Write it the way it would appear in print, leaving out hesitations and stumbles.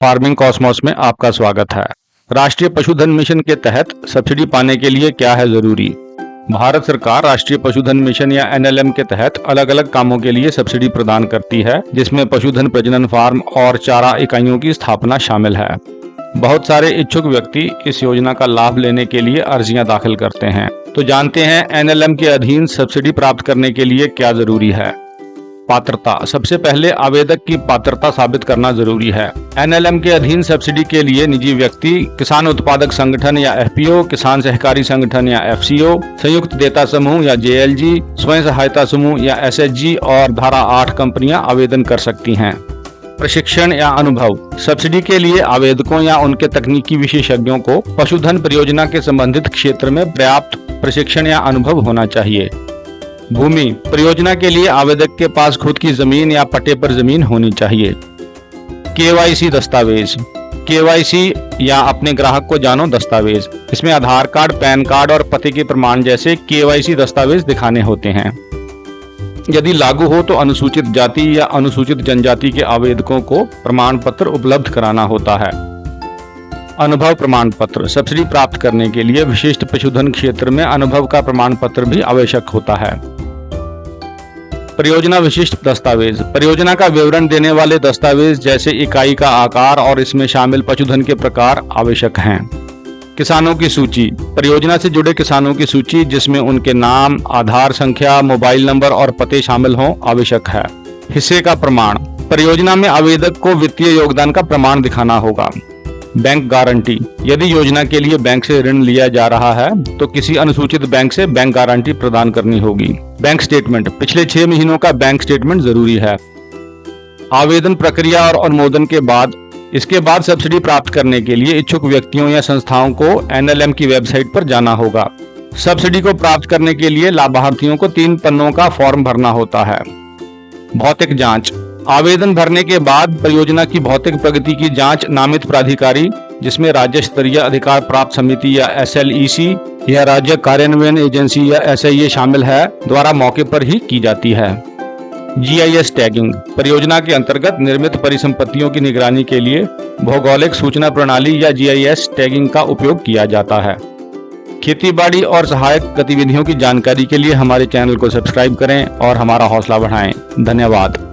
Farming Cosmos में आपका स्वागत है। राष्ट्रीय पशुधन मिशन के तहत सब्सिडी पाने के लिए क्या है जरूरी? भारत सरकार राष्ट्रीय पशुधन मिशन या एनएलएम के तहत अलग अलग कामों के लिए सब्सिडी प्रदान करती है, जिसमें पशुधन प्रजनन फार्म और चारा इकाइयों की स्थापना शामिल है। बहुत सारे इच्छुक व्यक्ति इस योजना का लाभ लेने के लिए अर्जियां दाखिल करते हैं। तो जानते हैं एनएलएम के अधीन सब्सिडी प्राप्त करने के लिए क्या जरूरी है। पात्रता। सबसे पहले आवेदक की पात्रता साबित करना जरूरी है। एनएलएम के अधीन सब्सिडी के लिए निजी व्यक्ति, किसान उत्पादक संगठन या एफपीओ, किसान सहकारी संगठन या एफसीओ, संयुक्त देता समूह या जेएलजी, स्वयं सहायता समूह या एसएचजी और धारा 8 कंपनियां आवेदन कर सकती हैं। प्रशिक्षण या अनुभव। सब्सिडी के लिए आवेदकों या उनके तकनीकी विशेषज्ञों को पशुधन परियोजना के संबंधित क्षेत्र में पर्याप्त प्रशिक्षण या अनुभव होना चाहिए। भूमि। परियोजना के लिए आवेदक के पास खुद की जमीन या पट्टे पर जमीन होनी चाहिए। केवाईसी दस्तावेज। केवाईसी या अपने ग्राहक को जानो दस्तावेज। इसमें आधार कार्ड, पैन कार्ड और पते के प्रमाण जैसे केवाईसी दस्तावेज दिखाने होते हैं। यदि लागू हो तो अनुसूचित जाति या अनुसूचित जनजाति के आवेदकों को प्रमाण पत्र उपलब्ध कराना होता है। अनुभव प्रमाण पत्र। सब्सिडी प्राप्त करने के लिए विशिष्ट पशुधन क्षेत्र में अनुभव का प्रमाण पत्र भी आवश्यक होता है। परियोजना विशिष्ट दस्तावेज। परियोजना का विवरण देने वाले दस्तावेज जैसे इकाई का आकार और इसमें शामिल पशुधन के प्रकार आवश्यक हैं। किसानों की सूची। परियोजना से जुड़े किसानों की सूची जिसमें उनके नाम, आधार संख्या, मोबाइल नंबर और पते शामिल हों आवश्यक है। हिस्से का प्रमाण। परियोजना में आवेदक को वित्तीय योगदान का प्रमाण दिखाना होगा। Bank guarantee. यदि योजना के लिए बैंक से ऋण लिया जा रहा है तो किसी अनुसूचित बैंक से बैंक गारंटी प्रदान करनी होगी। Bank statement. पिछले 6 महीनों का बैंक स्टेटमेंट जरूरी है। आवेदन प्रक्रिया और अनुमोदन के बाद इसके बाद सब्सिडी प्राप्त करने के लिए इच्छुक व्यक्तियों या संस्थाओं को एनएलएम की वेबसाइट पर जाना होगा। सब्सिडी को प्राप्त करने के लिए लाभार्थियों को 3 पन्नों का फॉर्म भरना होता है। भौतिक जांच। आवेदन भरने के बाद परियोजना की भौतिक प्रगति की जांच नामित प्राधिकारी, जिसमें राज्य स्तरीय अधिकार प्राप्त समिति या एसएलईसी या राज्य कार्यान्वयन एजेंसी या एसआईए शामिल है, द्वारा मौके पर ही की जाती है। GIS tagging. परियोजना के अंतर्गत निर्मित परिसंपत्तियों की निगरानी के लिए भौगोलिक सूचना प्रणाली या जीआईएस टैगिंग का उपयोग किया जाता है। खेतीबाड़ी और सहायक गतिविधियों की जानकारी के लिए हमारे चैनल को सब्सक्राइब करें और हमारा हौसला बढ़ाएं। धन्यवाद।